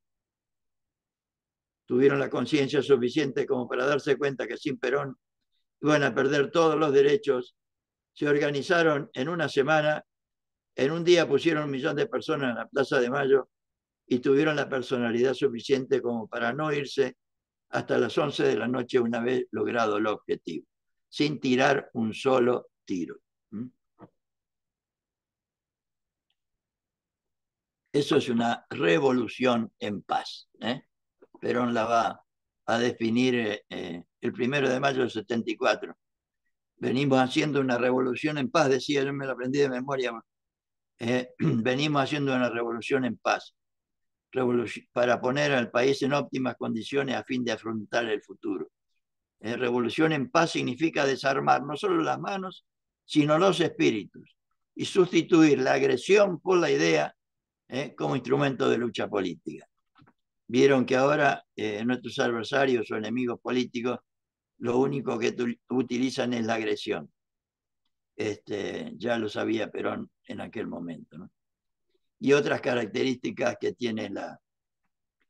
Tuvieron la conciencia suficiente como para darse cuenta que sin Perón iban a perder todos los derechos. Se organizaron en una semana, en un día pusieron 1 millón de personas en la Plaza de Mayo y tuvieron la personalidad suficiente como para no irse hasta las 11 de la noche una vez logrado el objetivo, sin tirar un solo tiro. Eso es una revolución en paz. Perón la va a definir el 1 de mayo del 74. Venimos haciendo una revolución en paz, decía, yo me lo aprendí de memoria. Venimos haciendo una revolución en paz, para poner al país en óptimas condiciones a fin de afrontar el futuro. Revolución en paz significa desarmar no solo las manos, sino los espíritus y sustituir la agresión por la idea como instrumento de lucha política. Vieron que ahora nuestros adversarios o enemigos políticos lo único que utilizan es la agresión. Ya lo sabía Perón en aquel momento, ¿no? Y otras características que tiene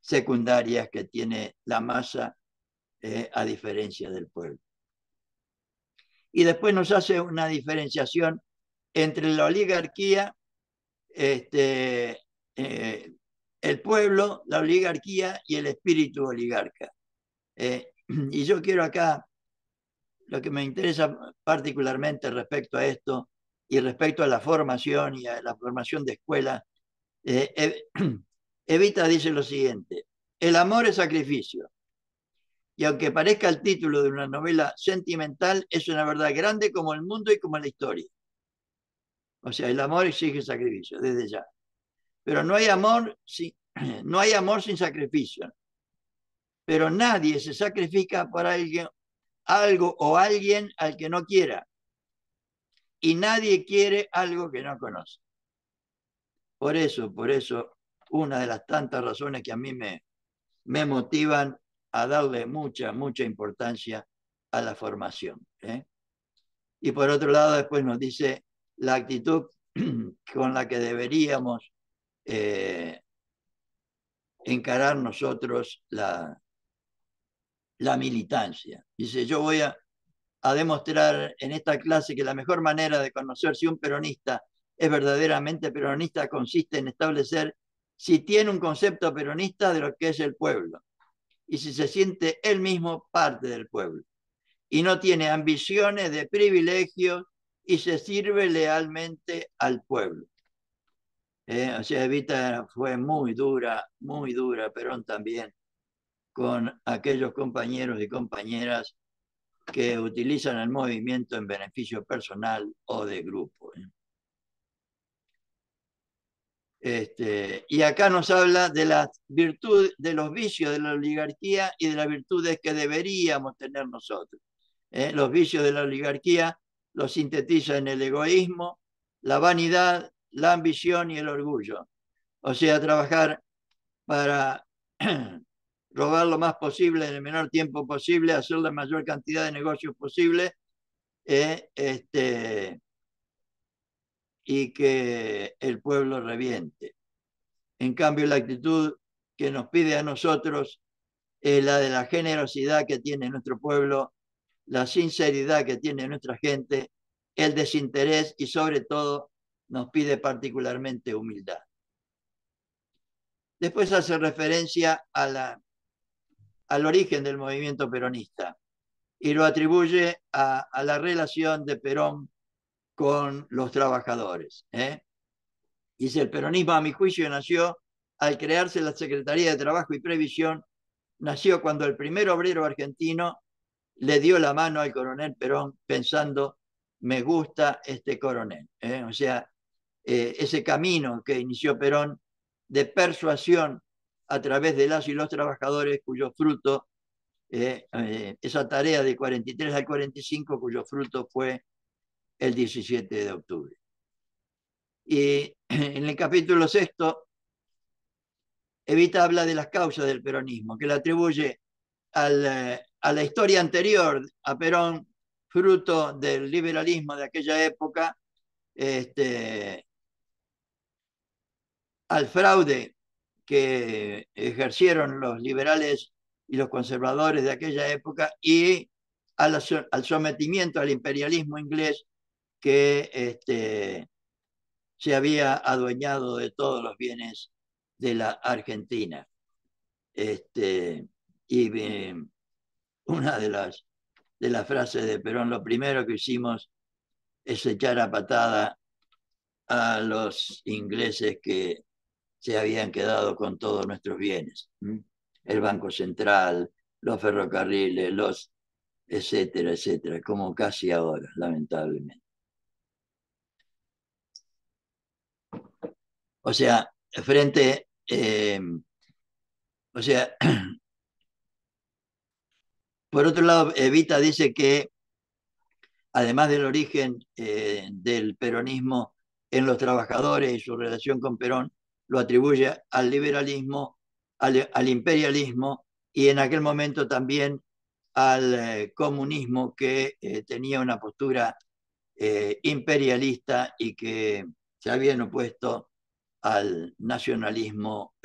secundarias que tiene la masa a diferencia del pueblo. Y después nos hace una diferenciación entre la oligarquía el pueblo, la oligarquía y el espíritu oligarca. Y yo quiero acá, lo que me interesa particularmente respecto a esto y respecto a la formación y a la formación de escuelas, Evita dice lo siguiente: el amor es sacrificio, y aunque parezca el título de una novela sentimental, es una verdad grande como el mundo y como la historia. O sea, el amor exige sacrificio, desde ya. Pero no hay amor sin sacrificio. Pero nadie se sacrifica por alguien, algo o alguien al que no quiera. Y nadie quiere algo que no conoce. Por eso, una de las tantas razones que a mí me motivan a darle mucha importancia a la formación. Y por otro lado, después nos dice la actitud con la que deberíamos eh, encarar nosotros la militancia. Dice, yo voy a demostrar en esta clase que la mejor manera de conocer si un peronista es verdaderamente peronista consiste en establecer si tiene un concepto peronista de lo que es el pueblo y si se siente él mismo parte del pueblo y no tiene ambiciones de privilegios y se sirve lealmente al pueblo. O sea, Evita fue muy dura, Perón también, con aquellos compañeros y compañeras que utilizan el movimiento en beneficio personal o de grupo. Y acá nos habla de las virtudes, de los vicios de la oligarquía y de las virtudes que deberíamos tener nosotros. Los vicios de la oligarquía los sintetiza en el egoísmo, la vanidad, la ambición y el orgullo. O sea, trabajar para robar lo más posible en el menor tiempo posible, hacer la mayor cantidad de negocios posible, y que el pueblo reviente. En cambio, la actitud que nos pide a nosotros es la de la generosidad que tiene nuestro pueblo, la sinceridad que tiene nuestra gente, el desinterés y sobre todo nos pide particularmente humildad. Después hace referencia al origen del movimiento peronista y lo atribuye a la relación de Perón con los trabajadores. Dice, el peronismo a mi juicio nació al crearse la Secretaría de Trabajo y Previsión, nació cuando el primer obrero argentino le dio la mano al coronel Perón pensando, me gusta este coronel. O sea, ese camino que inició Perón de persuasión a través de las y los trabajadores, cuyo fruto, esa tarea de 43 al 45, cuyo fruto fue el 17 de octubre. Y en el capítulo sexto, Evita habla de las causas del peronismo, que le atribuye a la historia anterior a Perón, fruto del liberalismo de aquella época, al fraude que ejercieron los liberales y los conservadores de aquella época y al sometimiento al imperialismo inglés que se había adueñado de todos los bienes de la Argentina. Y una de las frases de Perón, lo primero que hicimos es echar a patada a los ingleses que se habían quedado con todos nuestros bienes. El Banco Central, los ferrocarriles, etcétera, como casi ahora, lamentablemente. O sea, o sea, por otro lado, Evita dice que además del origen del peronismo en los trabajadores y su relación con Perón, lo atribuye al liberalismo, al imperialismo y en aquel momento también al comunismo que tenía una postura imperialista y que se habían opuesto al nacionalismo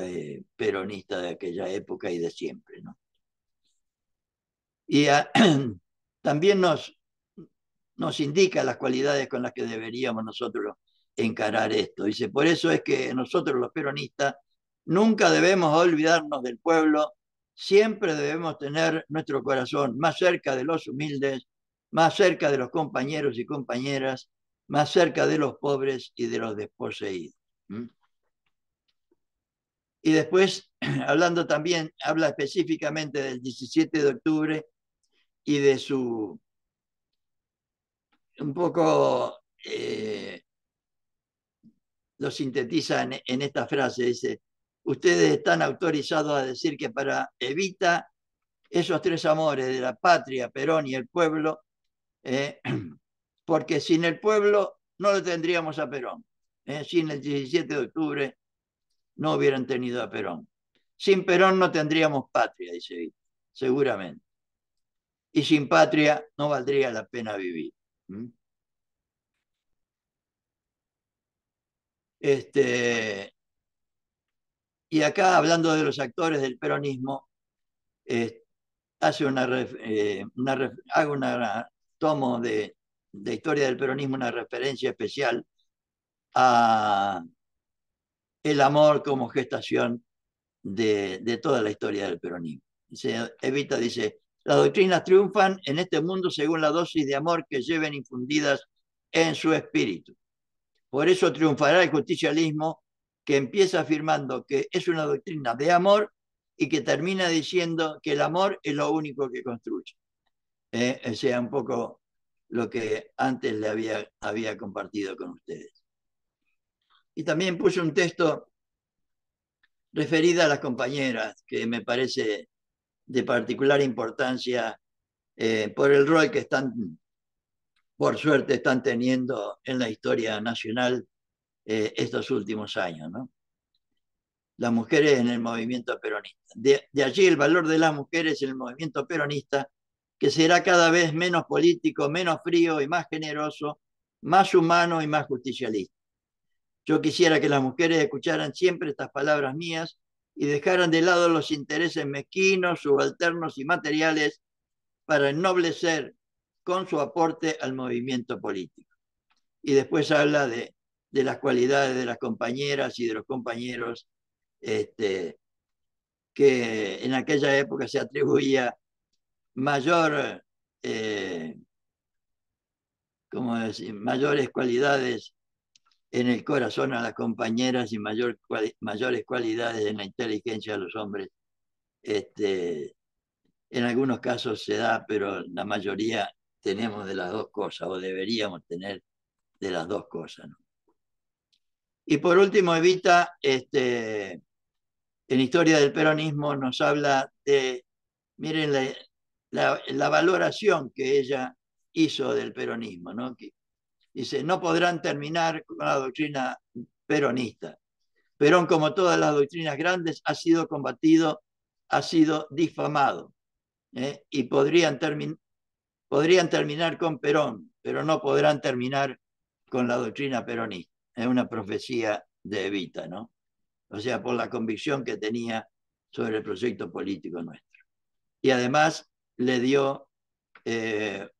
peronista de aquella época y de siempre, ¿no? Y también nos indica las cualidades con las que deberíamos nosotros encarar esto. Dice, por eso es que nosotros los peronistas Nunca debemos olvidarnos del pueblo, siempre debemos tener nuestro corazón más cerca de los humildes, más cerca de los compañeros y compañeras, más cerca de los pobres y de los desposeídos. Y después, hablando también, habla específicamente del 17 de octubre y de su, un poco, lo sintetiza en esta frase, dice, ustedes están autorizados a decir que para Evita, esos tres amores de la patria, Perón y el pueblo, porque sin el pueblo no lo tendríamos a Perón. Sin el 17 de octubre no hubieran tenido a Perón. Sin Perón no tendríamos patria, dice Evita, seguramente. Y sin patria no valdría la pena vivir. Y acá, hablando de los actores del peronismo, hace hago una tomo de historia del peronismo, una referencia especial a el amor como gestación de toda la historia del peronismo. Evita dice, las doctrinas triunfan en este mundo según la dosis de amor que lleven infundidas en su espíritu. Por eso triunfará el justicialismo, que empieza afirmando que es una doctrina de amor y que termina diciendo que el amor es lo único que construye. O sea, un poco lo que antes le había compartido con ustedes. Y también puse un texto referido a las compañeras, que me parece de particular importancia por el rol que están, por suerte, están teniendo en la historia nacional estos últimos años, ¿no? Las mujeres en el movimiento peronista. De allí el valor de las mujeres en el movimiento peronista, que será cada vez menos político, menos frío y más generoso, más humano y más justicialista. Yo quisiera que las mujeres escucharan siempre estas palabras mías y dejaran de lado los intereses mezquinos, subalternos y materiales para ennoblecer con su aporte al movimiento político. Y después habla de las cualidades de las compañeras y de los compañeros que en aquella época se atribuía mayor, ¿cómo decir? Mayores cualidades en el corazón a las compañeras y mayores cualidades en la inteligencia a los hombres. En algunos casos se da, pero la mayoría tenemos de las dos cosas, o deberíamos tener de las dos cosas, ¿no? Y por último, Evita, en Historia del Peronismo, nos habla de, miren, la valoración que ella hizo del peronismo, ¿no? Que dice, no podrán terminar con la doctrina peronista. Perón, como todas las doctrinas grandes, ha sido combatido, ha sido difamado, y podrían terminar con Perón, pero no podrán terminar con la doctrina peronista. Es una profecía de Evita, ¿no? O sea, por la convicción que tenía sobre el proyecto político nuestro. Y además le dio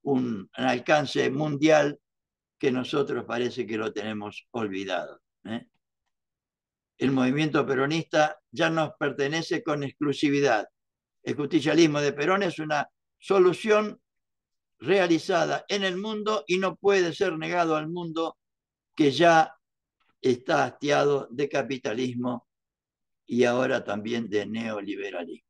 un alcance mundial que nosotros parece que lo tenemos olvidado. El movimiento peronista ya nos pertenece con exclusividad. El justicialismo de Perón es una solución realizada en el mundo y no puede ser negado al mundo, que ya está hastiado de capitalismo y ahora también de neoliberalismo.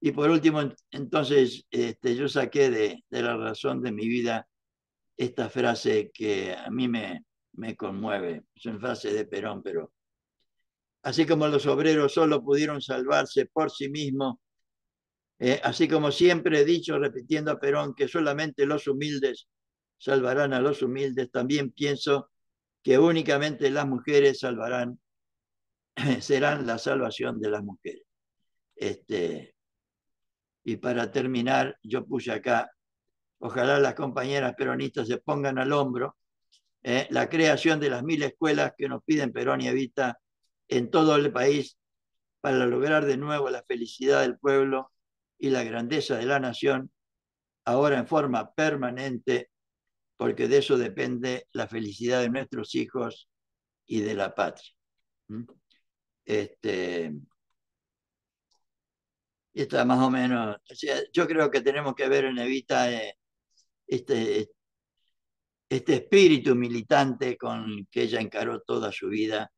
Y por último, entonces, yo saqué de la razón de mi vida esta frase que a mí me conmueve. Es una frase de Perón, pero así como los obreros solo pudieron salvarse por sí mismos, así como siempre he dicho, repitiendo a Perón, que solamente los humildes salvarán a los humildes, también pienso que únicamente las mujeres serán la salvación de las mujeres. Y para terminar, yo puse acá, ojalá las compañeras peronistas se pongan al hombro la creación de las 1000 escuelas que nos piden Perón y Evita en todo el país para lograr de nuevo la felicidad del pueblo y la grandeza de la nación, ahora en forma permanente, porque de eso depende la felicidad de nuestros hijos y de la patria. Este, y está más o menos, o sea, yo creo que tenemos que ver en Evita este, este espíritu militante con que ella encaró toda su vida,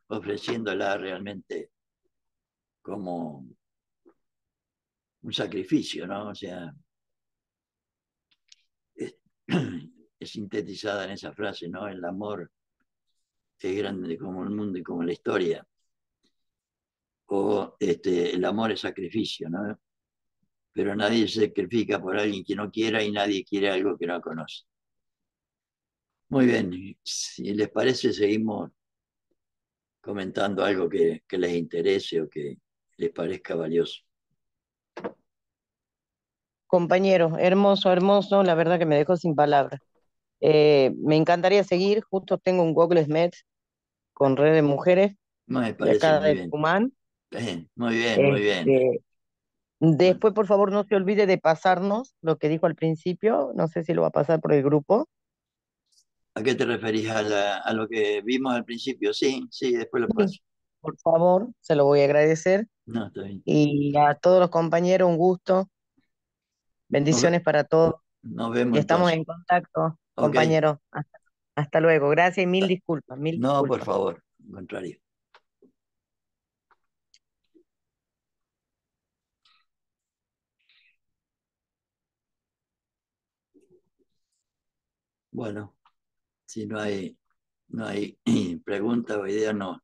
ofreciéndola realmente como un sacrificio, ¿no? O sea, es, es sintetizada en esa frase, ¿no? El amor es grande como el mundo y como la historia, o el amor es sacrificio, ¿no? Pero nadie se sacrifica por alguien que no quiera y nadie quiere algo que no conoce. Muy bien, si les parece, seguimos comentando algo que les interese o que les parezca valioso. Compañero, hermoso, hermoso, la verdad que me dejó sin palabras. Me encantaría seguir, justo tengo un Google Met con Red de Mujeres Me de parece acá muy de bien. Tucumán. Bien, muy bien, muy bien. Este, Bueno, después, por favor, no se olvide de pasarnos lo que dijo al principio, no sé si lo va a pasar por el grupo. ¿a qué te referís? A lo que vimos al principio? Sí, sí, después lo Sí, paso. por favor, se lo voy a agradecer. No, está bien. Y a todos los compañeros, un gusto, Nos, ve- bendiciones para todos. nos Y vemos estamos entonces. en contacto, Ok. compañeros. Hasta luego. Gracias y mil disculpas, mil No, por disculpas. favor, al contrario. Bueno, si no hay preguntas o ideas, no.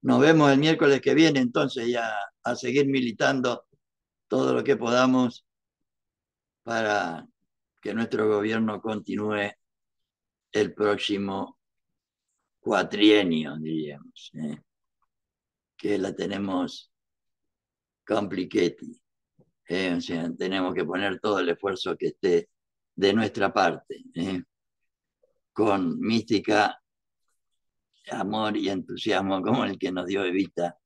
Nos vemos el miércoles que viene, entonces ya a seguir militando todo lo que podamos para que nuestro gobierno continúe el próximo cuatrienio, diríamos, que la tenemos complicated. O sea, tenemos que poner todo el esfuerzo que esté de nuestra parte, con mística, amor y entusiasmo como el que nos dio Evita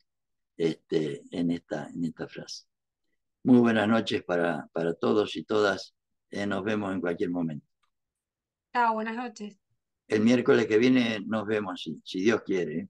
en esta frase. Muy buenas noches para todos y todas. Nos vemos en cualquier momento. Chao, buenas noches. El miércoles que viene nos vemos, si Dios quiere.